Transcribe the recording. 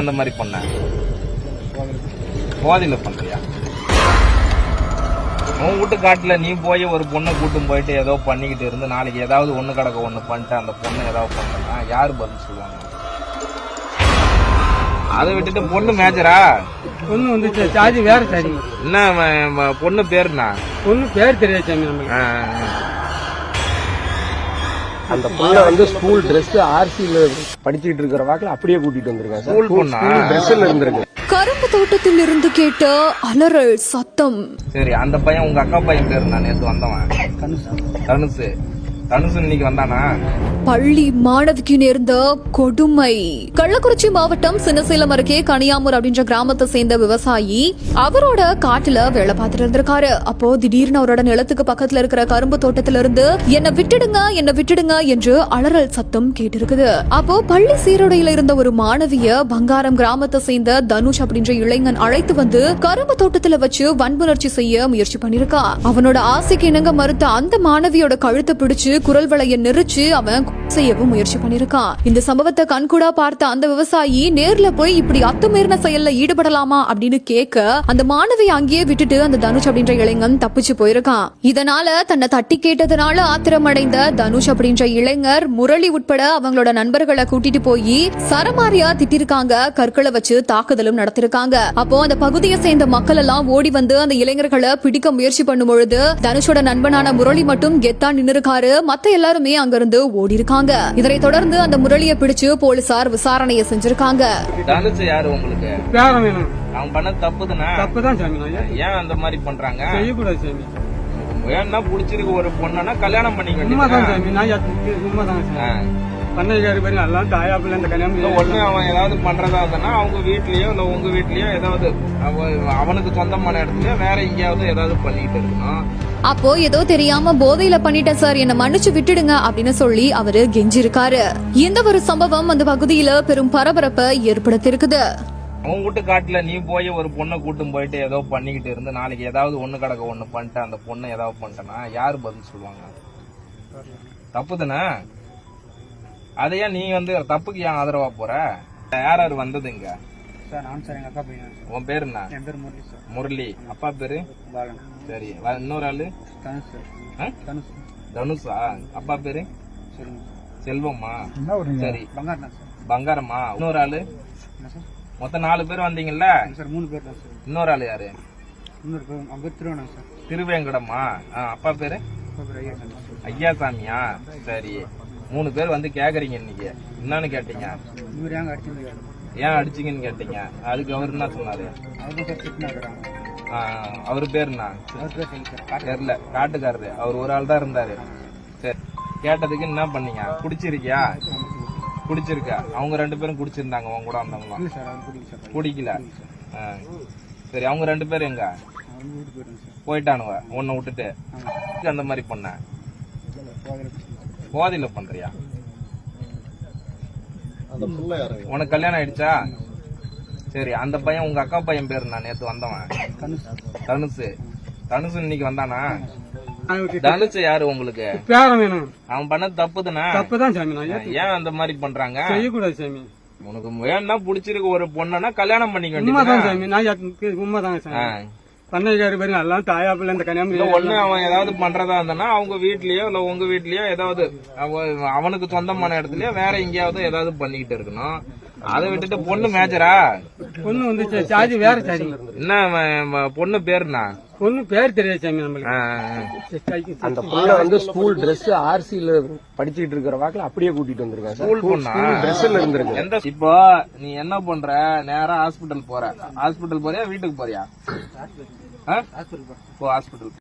அந்த மாதிரி பண்ண போதையில பண்றியா? உன் வீட்டு காட்டுல நீ போய் ஒரு பொண்ணை கூட்டும் போயிட்டு ஏதோ பண்ணிக்கிட்டு இருந்து நாளைக்கு ஏதாவது ஒண்ணு கிடக்க ஒண்ணு பண்ணிட்டு அந்த பொண்ணை ஏதாவது பண்ணா யாரு பதில் சொல்லுவாங்க? அதை விட்டுட்டு பொண்ணு மேஜரா பொண்ணு வந்து சாதி வேற சாதி. என்ன பொண்ணு பேருண்ணா? பொண்ணு பேர் தெரியாது சாமி நம்மளுக்கு. அந்த பொண்ணை வந்து ஸ்கூல் டிரெஸ் ஆர்சியில படிச்சுட்டு இருக்கிற வாக்குல அப்படியே கூட்டிட்டு வந்திருக்காங்க. ஸ்கூல் பொண்ணா? டிரெஸ்ல இருந்திருக்கு. கரும்பு தோட்டத்தில் இருந்து கேட்ட அலறல் சத்தம். சரி, அந்த பையன் உங்க அக்கா பையன் பேரு நான் நேத்து வந்தவன் தனுசு. தனுசு இன்னைக்கு வந்தானா? பள்ளி மாணவிக்கு நேர்ந்த கொடுமை. கள்ளக்குறிச்சி மாவட்டம் சின்னசேலம் அருகே கனியாமூர் அப்படின்ற கிராமத்தை சேர்ந்த விவசாயி அவரோட காட்டுல வேலை பார்த்துட்டு இருந்திருக்காரு. அப்போ திடீர்னு அவரோட நிலத்துக்கு பக்கத்துல இருக்கிற கரும்பு தோட்டத்தில இருந்து என்ன விட்டுடுங்க என்று அலறல் சத்தம் கேட்டிருக்குது. அப்போ பள்ளி சீருடையில இருந்த ஒரு மாணவிய பங்காரம் கிராமத்தை சேர்ந்த தனுஷ் அப்படின்ற இளைஞன் அழைத்து வந்து கரும்பு தோட்டத்துல வச்சு வன்புணர்ச்சி செய்ய முயற்சி பண்ணிருக்கா. அவனோட ஆசைக்கு இணங்க மறுத்த அந்த மாணவியோட கழுத்தை பிடிச்சு குரல் வளைய நெரிச்சு அவன் செய்யவும் முயற்சி பண்ணிருக்கான். இந்த சம்பவத்தை கண்கூடா பார்த்த அந்த விவசாயி நேர்ல போய் இப்படி அத்துமீறின செயல்ல ஈடுபடலாமா அப்படின்னு கேட்க அந்த மாணவி அங்கேயே விட்டுட்டு அந்த தனுஷ் அப்படின்ற இளைஞன் தப்பிச்சு போயிருக்கான். இதனால தன்னை தட்டி கேட்டதுனால ஆத்திரமடைந்த தனுஷ் அப்படின்ற இளைஞர் முரளி உட்பட அவங்களோட நண்பர்களை கூட்டிட்டு போய் சரமாரியா திட்டிருக்காங்க. கற்களை வச்சு தாக்குதலும் நடத்திருக்காங்க. அப்போ அந்த பகுதியை சேர்ந்த மக்கள் எல்லாம் ஓடி வந்து அந்த இளைஞர்களை பிடிக்க முயற்சி பண்ணும் பொழுது தனுஷோட நண்பனான முரளி மட்டும் கெத்தா நின்னுருக்காரு. மத்த எல்லாருமே அங்கிருந்து ஓடி இருக்காங்க. இதனை தொடர்ந்து அந்த முரளியை பிடிச்சு போலீசார் விசாரணையை செஞ்சிருக்காங்க. தனுஷு யாரு உங்களுக்கு? பேரம் வேணும். அவங்க பண்ண தப்புதானே? தப்புதான் சாமி. ஏன் அந்த மாதிரி பண்றாங்க? செய்யக்கூடாது சாமி. வேணா புடிச்சிருக்கு ஒரு பொண்ணா கல்யாணம் பண்ணிக்க உண்மைதான் சாமி. நான் உண்மைதான் சாமி. பண்ணைக்காரி பேரு எல்லாம் தாயாப்புல இந்த கல்யாணம் ஒண்ணு அவன் ஏதாவது பண்றதா இருந்தா அவங்க வீட்லயோ இல்ல உங்க வீட்லயோ ஏதாவது அவனுக்கு சொந்தமான இடத்துலயோ வேற எங்கேயாவது ஏதாவது பண்ணிட்டு இருக்கணும். அப்போ ஏதோ தெரியாம போதையில பண்ணிட்டேன் சார், என்ன மன்னிச்சு விட்டுடுங்க அப்படின்னு சொல்லி அவரு கெஞ்சிருக்காரு. இந்த ஒரு சம்பவம் அந்த பகுதியில பெரும் பரபரப்பை ஏற்படுத்திருக்குது. உன் வீட்டு காட்டுல நீ போய் ஒரு பொண்ணை கூட்டும் போயிட்டு ஏதோ பண்ணிக்கிட்டு இருந்து நாளைக்கு ஏதாவது ஒண்ணு கிடக்க ஒண்ணு பண்ணிட்டு அந்த பொண்ணை ஏதாவது பண்ணிட்டனா யாரு பதில் சொல்லுவாங்க? தப்புதானே? அதையா நீ வந்து தப்புக்கு ஏன் ஆதரவா போற? யாராரு வந்தது இங்க? உன் பேரு என்ன? முரளி. அப்பா பேரு? சரி, இன்னொரு ஆளு தனுஷா? அப்பா பேரு செல்வமா? சரி, பங்காரமா? இன்னொரு ஆளு? மொத்தம் 4 பேர் வந்தீங்கல்ல? இன்னொரு ஆளு யாரு? திருவேங்கடமா? அப்பா பேரு ஐயாசாமியா? சரி, 3 பேர் வந்து கேக்குறீங்க இன்னைக்கு. என்னன்னு கேட்டீங்க? ஏன் அடிச்சீங்கன்னு கேட்டீங்க. அதுக்கு அவரு என்ன சொன்னாரு? அவரு பேர் என்ன தெரியல, காட்டுக்காரரு. அவர் ஒரு ஆள் தான் இருந்தாரு. சரி, கேட்டதுக்கு என்ன பண்ணீங்க? குடிச்சிருக்கியா? குடிச்சிருக்கா? அவங்க 2 பேரும் குடிச்சிருந்தாங்க அவங்க கூட வந்தவங்க? குடிக்கல. சரி, அவங்க 2 பேரும் எங்க போயிட்டானுவ உன்னை விட்டுட்டு? அந்த மாதிரி பண்ண போதையில பண்றியா? உனக்கு கல்யாணம் ஆயிடுச்சா? சரி, அந்த பையன் உங்க அக்கா பையன் பேரு நான் நேத்து வந்தவன் தனுசு. தனுசு இன்னைக்கு வந்தானா? தனுஷு யாரு உங்களுக்கு? பேரம் வேணும். அவன் பண்ண தப்புதானே? தப்புதான் சாமி. ஏன் அந்த மாதிரி பண்றாங்க? செய்யக்கூடாது சாமி. உனக்கு வேணா புடிச்சிருக்கு ஒரு பொண்ணா கல்யாணம் பண்ணிக்க உண்மைதான் சாமி. நான் உண்மைதாங்க சாமி. பண்ணைக்காரி பேரு எல்லாம் தாயாப்புல இந்த கல்யாணம் ஒண்ணு அவன் ஏதாவது பண்றதா இருந்தா அவங்க வீட்லயோ இல்ல உங்க வீட்லயோ ஏதாவது அவனுக்கு சொந்தமான இடத்துலயோ வேற எங்கேயாவது ஏதாவது பண்ணிக்கிட்டு இருக்கணும். அதை விட்டுட்டு பொண்ணு மேஜரா? பொண்ணு வந்து சாதி வேற சாதி. என்ன பொண்ணு பேருண்ணா? பொண்ணு பேர் தெரியாது சாமி நம்மளுக்கு. அந்த பொண்ணை வந்து ஸ்கூல் டிரெஸ் ஆர்சியில படிச்சுட்டு இருக்கிற வாக்குல அப்படியே கூட்டிட்டு வந்திருக்காங்க. ஸ்கூல் பொண்ணா? டிரெஸ்ல இருந்திருக்கு. இப்போ நீ என்ன பண்ற? நேரா ஹாஸ்பிட்டல் போற. ஹாஸ்பிட்டல் போறியா வீட்டுக்கு போறியா? ஹாஸ்பிட்டல்